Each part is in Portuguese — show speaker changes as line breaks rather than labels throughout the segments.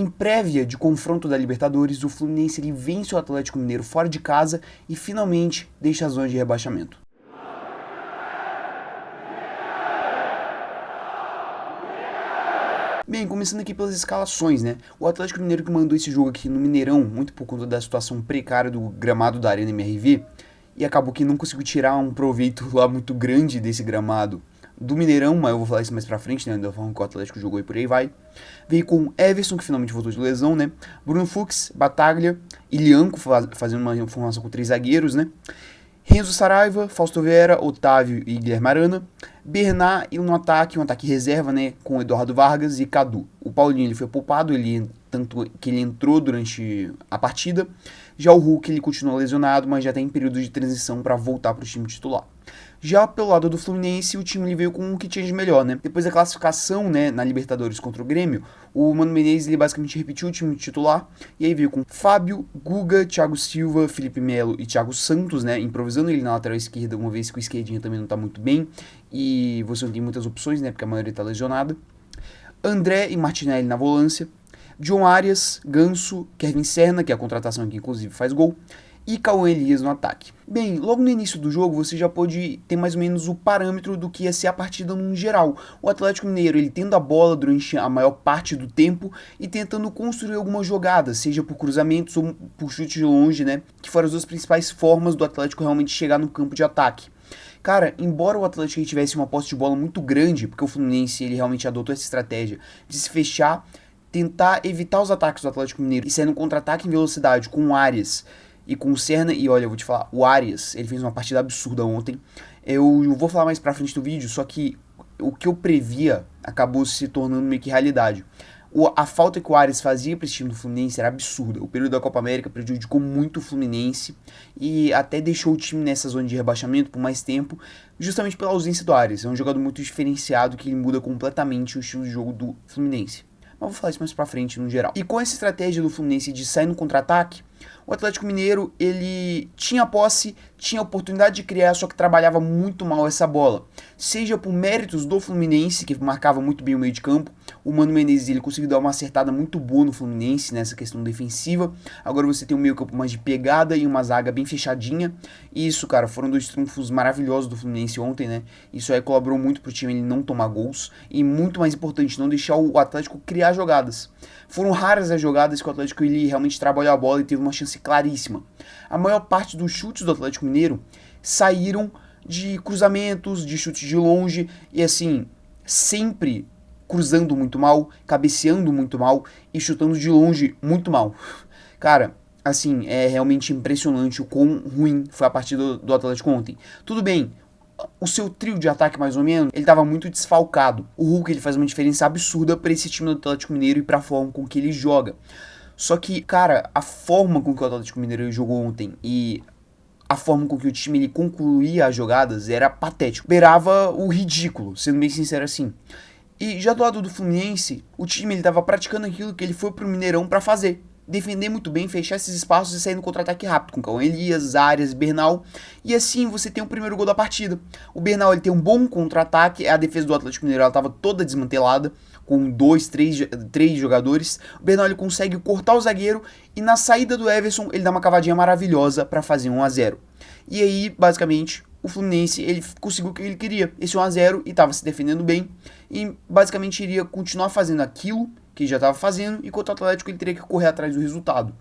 Em prévia de confronto da Libertadores, o Fluminense ele vence o Atlético Mineiro fora de casa e finalmente deixa a zona de rebaixamento. Bem, começando aqui pelas escalações, né? O Atlético Mineiro que mandou esse jogo aqui no Mineirão, muito por conta da situação precária do gramado da Arena MRV, e acabou que não conseguiu tirar um proveito lá muito grande desse gramado do Mineirão, mas eu vou falar isso mais pra frente, né? Da forma que o Atlético jogou e por aí vai. Veio com Everson, que finalmente voltou de lesão, né? Bruno Fux, Bataglia e Lianco, fazendo uma formação com 3 zagueiros, né? Renzo Saraiva, Fausto Vera, Otávio e Guilherme Arana. Bernat e no ataque, um ataque reserva, né, com Eduardo Vargas e Cadu. O Paulinho ele foi poupado, tanto que ele entrou durante a partida. Já o Hulk ele continua lesionado, mas já está em período de transição para voltar para o time titular. Já pelo lado do Fluminense, o time ele veio com o que tinha de melhor, né? Depois da classificação, né, na Libertadores contra o Grêmio, o Mano Menezes ele basicamente repetiu o time titular, e aí veio com Fábio, Guga, Thiago Silva, Felipe Melo e Thiago Santos, né, improvisando ele na lateral esquerda, uma vez que o esquerdinho também não tá muito bem, e você não tem muitas opções, né, porque a maioria tá lesionada. André e Martinelli na volância, John Arias, Ganso, Kevin Serna, que é a contratação que inclusive faz gol, e Cauã Elias no ataque. Bem, logo no início do jogo você já pode ter mais ou menos o parâmetro do que ia ser a partida no geral. O Atlético Mineiro ele tendo a bola durante a maior parte do tempo e tentando construir algumas jogadas, seja por cruzamentos ou por chute de longe, né? Que foram as duas principais formas do Atlético realmente chegar no campo de ataque. Cara, embora o Atlético tivesse uma posse de bola muito grande, porque o Fluminense ele realmente adotou essa estratégia de se fechar, tentar evitar os ataques do Atlético Mineiro e sair no contra-ataque em velocidade com o Arias e com o Serna, e olha, eu vou te falar, o Arias, ele fez uma partida absurda ontem. Eu vou falar mais pra frente do vídeo, só que o que eu previa acabou se tornando meio que realidade. A falta que o Arias fazia para esse time do Fluminense era absurda. O período da Copa América prejudicou muito o Fluminense e até deixou o time nessa zona de rebaixamento por mais tempo, justamente pela ausência do Arias. É um jogador muito diferenciado que muda completamente o estilo de jogo do Fluminense. Mas vou falar isso mais pra frente no geral. E com essa estratégia do Fluminense de sair no contra-ataque, o Atlético Mineiro, ele tinha a posse, tinha a oportunidade de criar, só que trabalhava muito mal essa bola. Seja por méritos do Fluminense, que marcava muito bem o meio de campo, o Mano Menezes ele conseguiu dar uma acertada muito boa no Fluminense, nessa questão defensiva. Agora você tem um meio campo mais de pegada e uma zaga bem fechadinha. E isso, cara, foram 2 triunfos maravilhosos do Fluminense ontem, né? Isso aí colaborou muito pro time ele não tomar gols. E muito mais importante, não deixar o Atlético criar jogadas. Foram raras as jogadas que o Atlético ele realmente trabalhou a bola e teve uma chance claríssima. A maior parte dos chutes do Atlético Mineiro saíram de cruzamentos, de chutes de longe e assim, sempre cruzando muito mal, cabeceando muito mal e chutando de longe muito mal. Cara, assim, é realmente impressionante o quão ruim foi a partida do Atlético ontem. Tudo bem, o seu trio de ataque mais ou menos, ele estava muito desfalcado. O Hulk ele faz uma diferença absurda para esse time do Atlético Mineiro e para a forma com que ele joga. Só que, cara, a forma com que o Atlético Mineiro jogou ontem e a forma com que o time ele concluía as jogadas era patético. Beirava o ridículo, sendo bem sincero assim. E já do lado do Fluminense, o time ele estava praticando aquilo que ele foi pro Mineirão para fazer. Defender muito bem, fechar esses espaços e sair no contra-ataque rápido, com Cauã Elias, Arias, Bernal. E assim você tem o primeiro gol da partida. O Bernal ele tem um bom contra-ataque, a defesa do Atlético Mineiro estava toda desmantelada, com 3 jogadores. O Bernal ele consegue cortar o zagueiro e na saída do Everson ele dá uma cavadinha maravilhosa para fazer 1-0. E aí, basicamente, o Fluminense ele conseguiu o que ele queria, esse 1-0, e estava se defendendo bem. E basicamente iria continuar fazendo aquilo que já estava fazendo, enquanto o Atlético ele teria que correr atrás do resultado.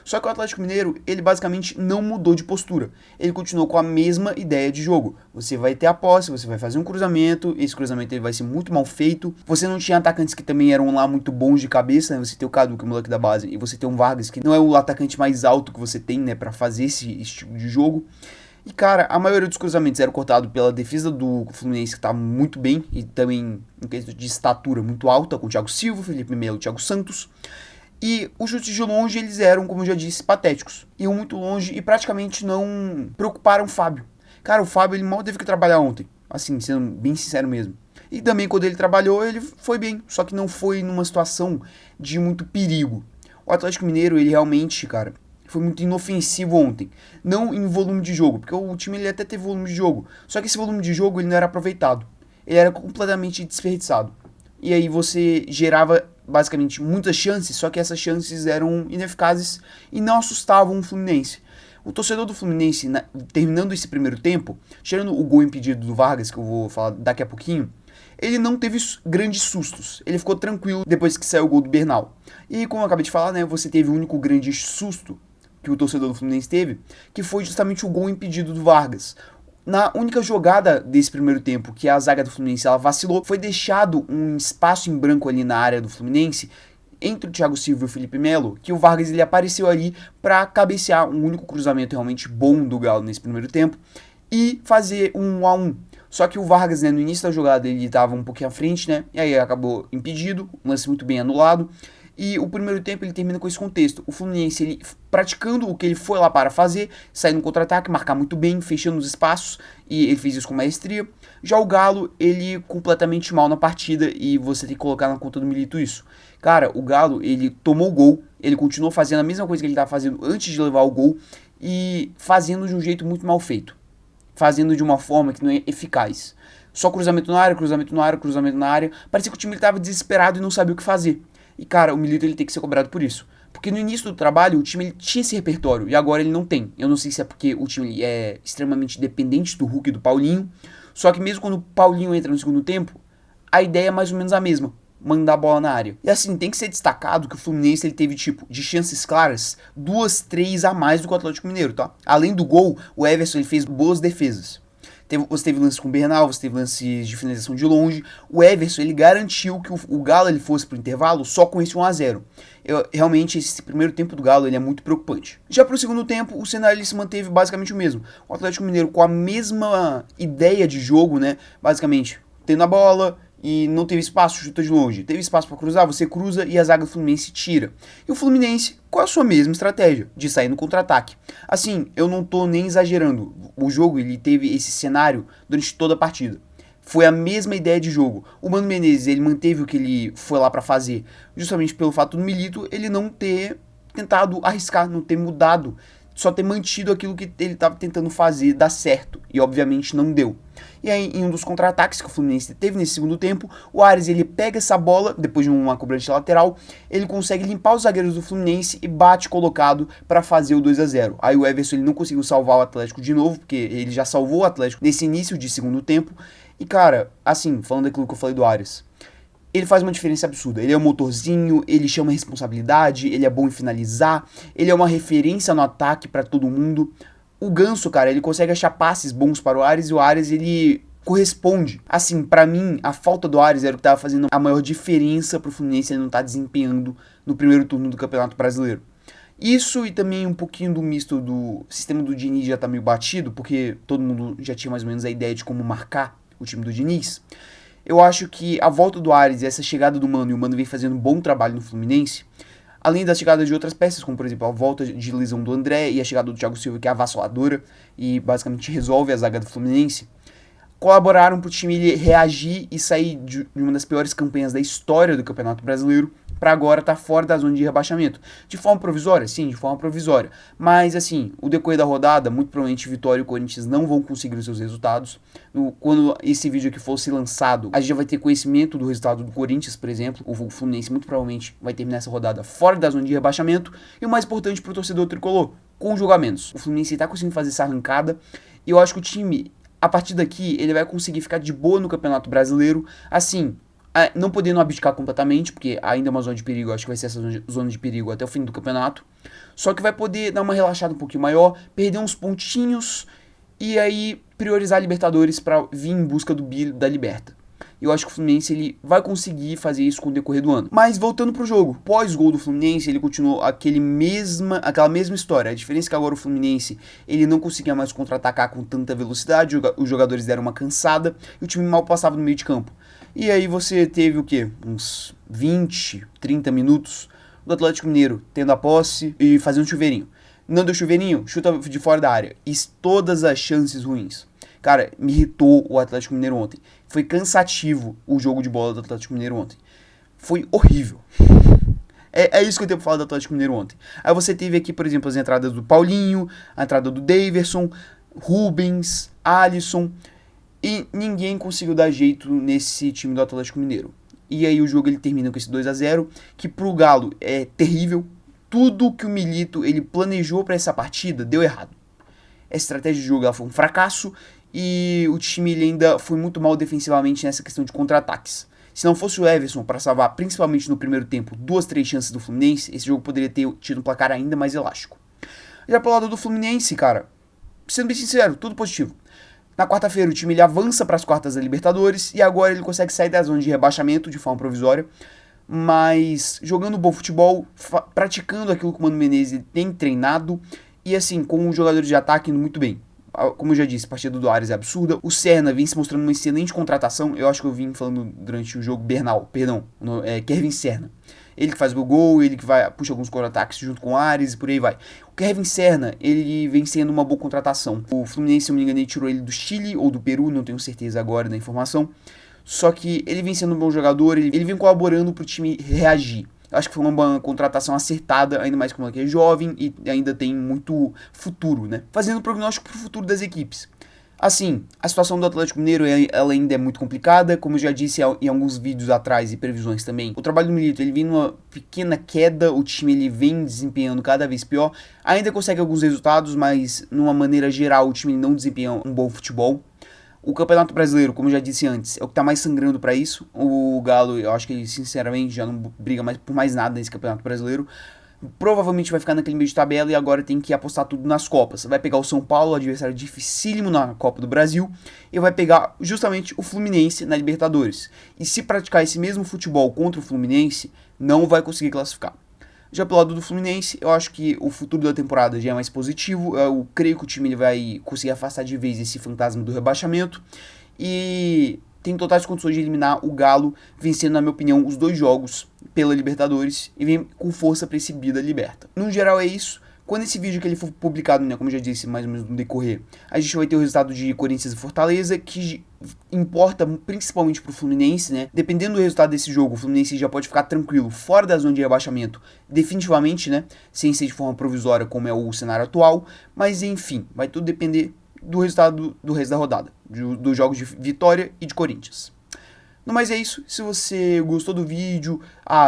Só que o Atlético Mineiro, ele basicamente não mudou de postura. Ele continuou com a mesma ideia de jogo. Você vai ter a posse, você vai fazer um cruzamento, esse cruzamento ele vai ser muito mal feito. Você não tinha atacantes que também eram lá muito bons de cabeça, né? Você tem o Cadu, que é o moleque da base, e você tem um Vargas, que não é o atacante mais alto que você tem, né, para fazer esse tipo de jogo. E, cara, a maioria dos cruzamentos eram cortados pela defesa do Fluminense, que tá muito bem, e também em questão de estatura muito alta, com o Thiago Silva, Felipe Melo e Thiago Santos. E os chutes de longe, eles eram, como eu já disse, patéticos. Iam muito longe e praticamente não preocuparam o Fábio. Cara, o Fábio, ele mal teve que trabalhar ontem, assim, sendo bem sincero mesmo. E também, quando ele trabalhou, ele foi bem, só que não foi numa situação de muito perigo. O Atlético Mineiro, ele realmente, cara, foi muito inofensivo ontem. Não em volume de jogo, porque o time ele até teve volume de jogo. Só que esse volume de jogo ele não era aproveitado. Ele era completamente desperdiçado. E aí você gerava basicamente muitas chances, só que essas chances eram ineficazes e não assustavam o Fluminense. O torcedor do Fluminense, terminando esse primeiro tempo, tirando o gol impedido do Vargas, que eu vou falar daqui a pouquinho, ele não teve grandes sustos. Ele ficou tranquilo depois que saiu o gol do Bernal. E como eu acabei de falar, né, você teve o único grande susto que o torcedor do Fluminense teve, que foi justamente o gol impedido do Vargas. Na única jogada desse primeiro tempo que a zaga do Fluminense ela vacilou, foi deixado um espaço em branco ali na área do Fluminense, entre o Thiago Silva e o Felipe Melo, que o Vargas ele apareceu ali para cabecear um único cruzamento realmente bom do Galo nesse primeiro tempo e fazer um 1-1. Só que o Vargas, né, no início da jogada ele estava um pouquinho à frente, né, e aí acabou impedido, um lance muito bem anulado. E o primeiro tempo ele termina com esse contexto. O Fluminense ele praticando o que ele foi lá para fazer, saindo no contra-ataque, marcar muito bem, fechando os espaços, e ele fez isso com maestria. Já o Galo, ele completamente mal na partida, e você tem que colocar na conta do Milito isso. Cara, o Galo, ele tomou o gol, ele continuou fazendo a mesma coisa que ele estava fazendo antes de levar o gol, e fazendo de um jeito muito mal feito. Fazendo de uma forma que não é eficaz. Só cruzamento na área, cruzamento na área, cruzamento na área. Parecia que o time estava desesperado e não sabia o que fazer. E, cara, o Milito ele tem que ser cobrado por isso. Porque no início do trabalho, o time ele tinha esse repertório. E agora ele não tem. Eu não sei se é porque o time é extremamente dependente do Hulk e do Paulinho. Só que mesmo quando o Paulinho entra no segundo tempo, a ideia é mais ou menos a mesma. Mandar a bola na área. E assim, tem que ser destacado que o Fluminense ele teve, tipo, de chances claras, 2, 3 a mais do que o Atlético Mineiro, tá? Além do gol, o Everson ele fez boas defesas. Você teve lance com o Bernal, você teve lance de finalização de longe. O Everson, ele garantiu que o Galo ele fosse pro intervalo só com esse 1-0. Realmente, esse primeiro tempo do Galo ele é muito preocupante. Já pro segundo tempo, o cenário ele se manteve basicamente o mesmo. O Atlético Mineiro com a mesma ideia de jogo, né? Basicamente, tendo a bola e não teve espaço, chuta de longe. Teve espaço para cruzar, você cruza e a zaga do Fluminense tira. E o Fluminense com a sua mesma estratégia, de sair no contra-ataque. Assim, eu não tô nem exagerando. O jogo, ele teve esse cenário durante toda a partida. Foi a mesma ideia de jogo. O Mano Menezes, ele manteve o que ele foi lá para fazer, justamente pelo fato do Milito, ele não ter tentado arriscar, não ter mudado, só ter mantido aquilo que ele estava tentando fazer dar certo. E obviamente não deu. E aí, em um dos contra-ataques que o Fluminense teve nesse segundo tempo, o Ares ele pega essa bola, depois de uma cobrança lateral, ele consegue limpar os zagueiros do Fluminense e bate colocado para fazer o 2-0. Aí o Everson ele não conseguiu salvar o Atlético de novo, porque ele já salvou o Atlético nesse início de segundo tempo. E cara, assim, falando daquilo que eu falei do Ares, ele faz uma diferença absurda. Ele é um motorzinho, ele chama responsabilidade, ele é bom em finalizar, ele é uma referência no ataque para todo mundo. O Ganso, cara, ele consegue achar passes bons para o Ares e o Ares, ele corresponde. Assim, pra mim, a falta do Ares era o que tava fazendo a maior diferença pro Fluminense ele não tá desempenhando no primeiro turno do Campeonato Brasileiro. Isso e também um pouquinho do misto do sistema do Diniz já tá meio batido, porque todo mundo já tinha mais ou menos a ideia de como marcar o time do Diniz. Eu acho que a volta do Ares e essa chegada do Mano, e o Mano vem fazendo um bom trabalho no Fluminense, além da chegada de outras peças, como por exemplo a volta de lesão do André e a chegada do Thiago Silva, que é avassaladora e basicamente resolve a zaga do Fluminense, colaboraram para o time ele reagir e sair de uma das piores campanhas da história do Campeonato Brasileiro para agora estar fora da zona de rebaixamento. De forma provisória? Sim, de forma provisória. Mas, assim, o decorrer da rodada, muito provavelmente Vitória e o Corinthians não vão conseguir os seus resultados. Quando esse vídeo aqui fosse lançado, a gente já vai ter conhecimento do resultado do Corinthians, por exemplo. O Fluminense muito provavelmente vai terminar essa rodada fora da zona de rebaixamento. E o mais importante para o torcedor tricolor, com julgamentos. O Fluminense está conseguindo fazer essa arrancada e eu acho que o time, a partir daqui, ele vai conseguir ficar de boa no Campeonato Brasileiro, assim, não podendo abdicar completamente, porque ainda é uma zona de perigo, acho que vai ser essa zona de perigo até o fim do campeonato, só que vai poder dar uma relaxada um pouquinho maior, perder uns pontinhos, e aí priorizar a Libertadores para vir em busca da Liberta. Eu acho que o Fluminense ele vai conseguir fazer isso com o decorrer do ano. Mas voltando pro jogo, pós-gol do Fluminense, ele continuou aquela mesma história. A diferença é que agora o Fluminense ele não conseguia mais contra-atacar com tanta velocidade, os jogadores deram uma cansada e o time mal passava no meio de campo. E aí você teve o quê? Uns 20, 30 minutos do Atlético Mineiro tendo a posse e fazendo chuveirinho. Não deu chuveirinho, chuta de fora da área. E todas as chances ruins. Cara, me irritou o Atlético Mineiro ontem. Foi cansativo o jogo de bola do Atlético Mineiro ontem. Foi horrível. É isso que eu tenho pra falar do Atlético Mineiro ontem. Aí você teve aqui, por exemplo, as entradas do Paulinho, a entrada do Daverson, Rubens, Alisson. E ninguém conseguiu dar jeito nesse time do Atlético Mineiro. e aí o jogo ele termina com esse 2-0, que pro Galo é terrível. Tudo que o Milito ele planejou para essa partida deu errado. A estratégia de jogo ela foi um fracasso e o time ele ainda foi muito mal defensivamente nessa questão de contra-ataques. Se não fosse o Everson para salvar, principalmente no primeiro tempo, 2, 3 chances do Fluminense, esse jogo poderia ter tido um placar ainda mais elástico. Já pelo lado do Fluminense, cara, sendo bem sincero, tudo positivo. Na quarta-feira o time ele avança para as quartas da Libertadores e agora ele consegue sair da zona de rebaixamento de forma provisória, mas jogando bom futebol, praticando aquilo que o Mano Menezes tem treinado e assim, com os jogadores de ataque indo muito bem. Como eu já disse, a partida do Ares é absurda. O Serna vem se mostrando uma excelente contratação. Eu acho que eu vim falando durante o jogo Kevin Serna. Ele que faz o gol, ele que puxa alguns contra-ataques junto com o Ares e por aí vai. O Kevin Serna, ele vem sendo uma boa contratação. O Fluminense, se não me engano, ele tirou ele do Chile ou do Peru, não tenho certeza agora da informação. Só que ele vem sendo um bom jogador, ele vem colaborando pro time reagir. Eu acho que foi uma contratação acertada, ainda mais como ele é jovem e ainda tem muito futuro, né? Fazendo um prognóstico pro futuro das equipes. Assim, a situação do Atlético Mineiro ela ainda é muito complicada, como eu já disse em alguns vídeos atrás e previsões também. O trabalho do Milito, ele vem numa pequena queda, o time ele vem desempenhando cada vez pior. Ainda consegue alguns resultados, mas numa maneira geral o time não desempenha um bom futebol. O Campeonato Brasileiro, como eu já disse antes, é o que tá mais sangrando para isso. O Galo, eu acho que ele sinceramente já não briga mais por mais nada nesse Campeonato Brasileiro. Provavelmente vai ficar naquele meio de tabela e agora tem que apostar tudo nas Copas. Vai pegar o São Paulo, adversário dificílimo na Copa do Brasil, e vai pegar justamente o Fluminense na Libertadores. E se praticar esse mesmo futebol contra o Fluminense, não vai conseguir classificar. Já pelo lado do Fluminense, eu acho que o futuro da temporada já é mais positivo. Eu creio que o time ele vai conseguir afastar de vez esse fantasma do rebaixamento. E tem totais condições de eliminar o Galo, vencendo, na minha opinião, os 2 jogos pela Libertadores e vem com força para esse Bida Liberta. No geral é isso. Quando esse vídeo que ele for publicado, né, como eu já disse mais ou menos no decorrer, a gente vai ter o resultado de Corinthians e Fortaleza, que importa principalmente pro Fluminense, né? Dependendo do resultado desse jogo, o Fluminense já pode ficar tranquilo, fora da zona de rebaixamento, definitivamente, né? Sem ser de forma provisória, como é o cenário atual. Mas enfim, vai tudo depender do resultado do resto da rodada, dos jogos de Vitória e de Corinthians. No mais é isso. Se você gostou do vídeo,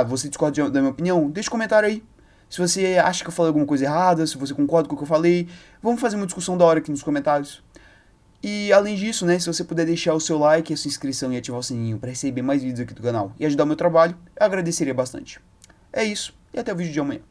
você discorda da minha opinião, deixa um comentário aí. Se você acha que eu falei alguma coisa errada, se você concorda com o que eu falei, vamos fazer uma discussão da hora aqui nos comentários. E além disso, né, se você puder deixar o seu like, a sua inscrição e ativar o sininho para receber mais vídeos aqui do canal e ajudar o meu trabalho, eu agradeceria bastante. É isso, e até o vídeo de amanhã.